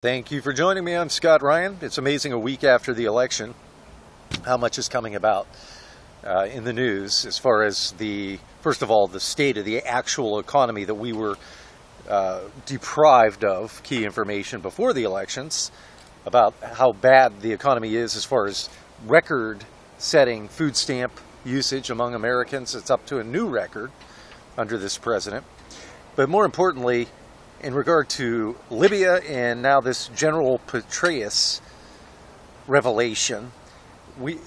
Thank you for joining me. I'm Scott Ryan. It's amazing a week after the election how much is coming about in the news as far as first of all, the state of the actual economy that we were deprived of key information before the elections about how bad the economy is as far as record-setting food stamp usage among Americans. It's up to a new record under this president. But more importantly, in regard to Libya and now this General Petraus revelation, we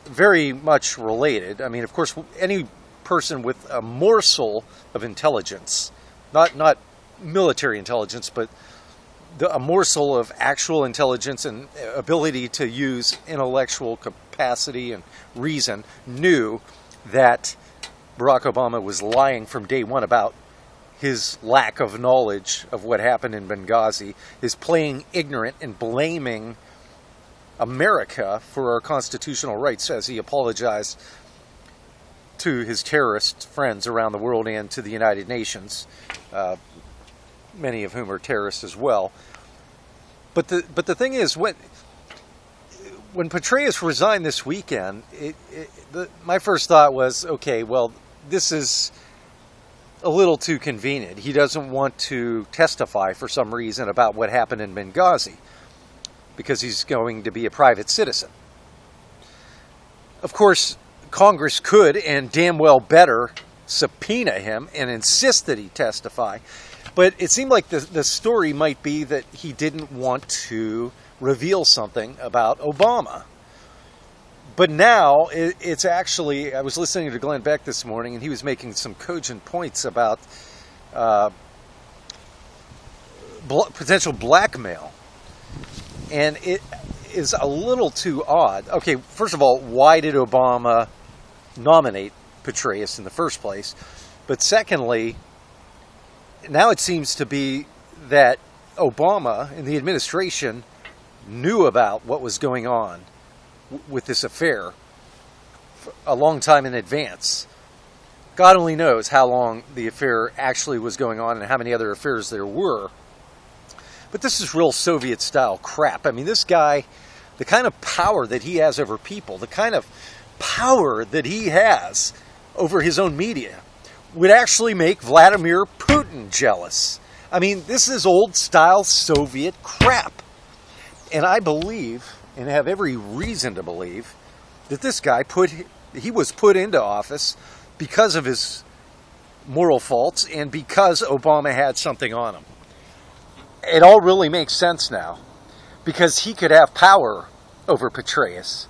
very much related. I mean, of course, any person with a morsel of intelligence, not military intelligence, but a morsel of actual intelligence and ability to use intellectual capacity and reason, knew that Barack Obama was lying from day one about his lack of knowledge of what happened in Benghazi, is playing ignorant and blaming America for our constitutional rights as he apologized to his terrorist friends around the world and to the United Nations, many of whom are terrorists as well. But the thing is, when Petraus resigned this weekend, my first thought was, okay, well, this is a little too convenient. He doesn't want to testify for some reason about what happened in Benghazi because he's going to be a private citizen. Of course, Congress could and damn well better subpoena him and insist that he testify. But it seemed like the story might be that he didn't want to reveal something about Obama. But now it's actually, I was listening to Glenn Beck this morning, and he was making some cogent points about potential blackmail. And it is a little too odd. Okay, first of all, why did Obama nominate Petraus in the first place? But secondly, now it seems to be that Obama and the administration knew about what was going on with this affair a long time in advance. God only knows how long the affair actually was going on and how many other affairs there were. But this is real Soviet-style crap. I mean, this guy, the kind of power that he has over people, the kind of power that he has over his own media, would actually make Vladimir Putin jealous. I mean, this is old-style Soviet crap. And I believe, and have every reason to believe, that this guy was put into office because of his moral faults and because Obama had something on him. It all really makes sense now, because he could have power over Petraus.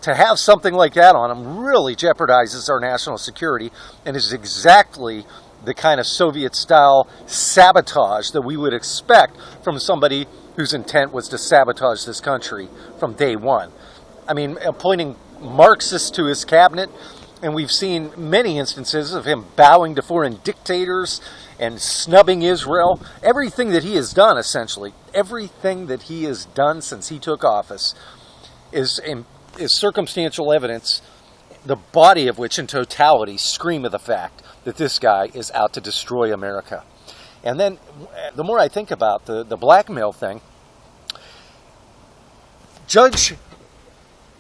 To have something like that on him really jeopardizes our national security and is exactly the kind of Soviet-style sabotage that we would expect from somebody whose intent was to sabotage this country from day one. I mean, appointing Marxists to his cabinet, and we've seen many instances of him bowing to foreign dictators and snubbing Israel. Everything that he has done, essentially, everything that he has done since he took office is circumstantial evidence, the body of which in totality scream of the fact that this guy is out to destroy America. And then the more I think about the blackmail thing, Judge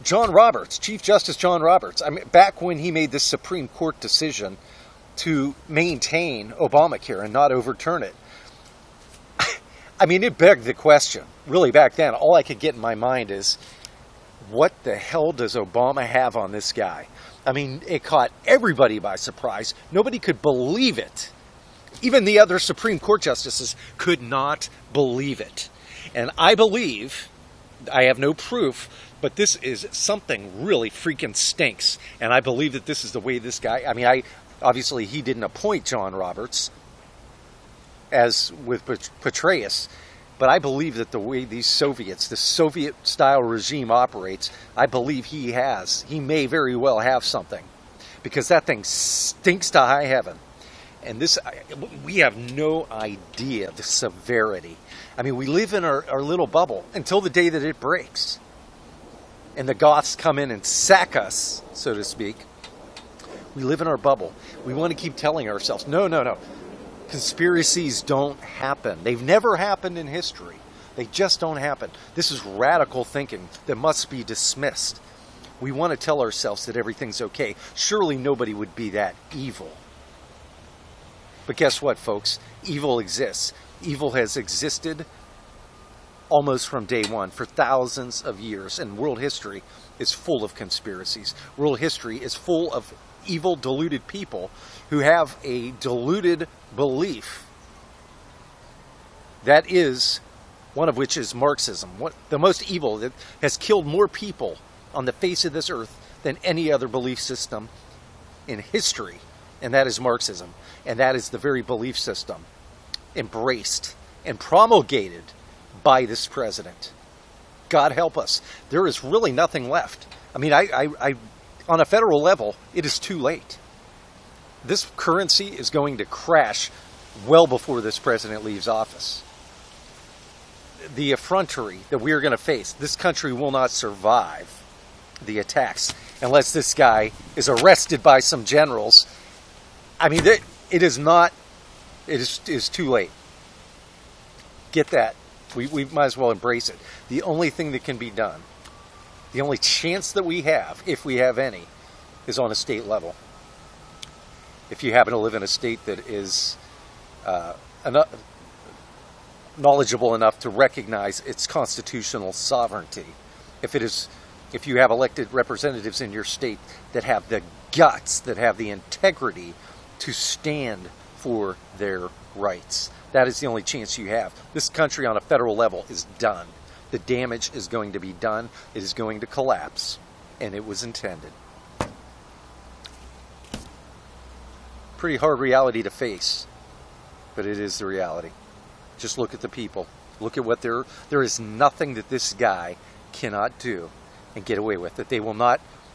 John Roberts, Chief Justice John Roberts, I mean, back when he made this Supreme Court decision to maintain Obamacare and not overturn it, I mean, it begged the question. Really, back then, all I could get in my mind is, what the hell does Obama have on this guy? I mean, it caught everybody by surprise. Nobody could believe it. Even the other Supreme Court justices could not believe it. And I believe, I have no proof, but this is something really freaking stinks. And I believe that this is the way this guy, I mean, obviously he didn't appoint John Roberts, as with Petraus, but I believe that the way these Soviets, the Soviet-style regime operates, I believe he may very well have something. Because that thing stinks to high heaven. And we have no idea the severity. I mean, we live in our little bubble until the day that it breaks. And the Goths come in and sack us, so to speak. We live in our bubble. We want to keep telling ourselves, no. Conspiracies don't happen. They've never happened in history. They just don't happen. This is radical thinking that must be dismissed. We want to tell ourselves that everything's okay. Surely nobody would be that evil. But guess what, folks? Evil exists. Evil has existed almost from day one for thousands of years, and world history is full of conspiracies. World history is full of evil, deluded people who have a deluded belief. That is, one of which is Marxism, the most evil, that has killed more people on the face of this earth than any other belief system in history, and that is Marxism. And that is the very belief system embraced and promulgated by this president. God help us. There is really nothing left. I mean, on a federal level, it is too late. This currency is going to crash well before this president leaves office. The effrontery that we are going to face, this country will not survive the attacks unless this guy is arrested by some generals. I mean, it is too late. Get that. We might as well embrace it. The only thing that can be done, the only chance that we have, if we have any, is on a state level. If you happen to live in a state that is knowledgeable enough to recognize its constitutional sovereignty, if you have elected representatives in your state that have the guts, that have the integrity to stand for their rights. That is the only chance you have. This country on a federal level is done. The damage is going to be done. It is going to collapse. And it was intended. Pretty hard reality to face. But it is the reality. Just look at the people. Look at what there is nothing that this guy cannot do and get away with. That they will not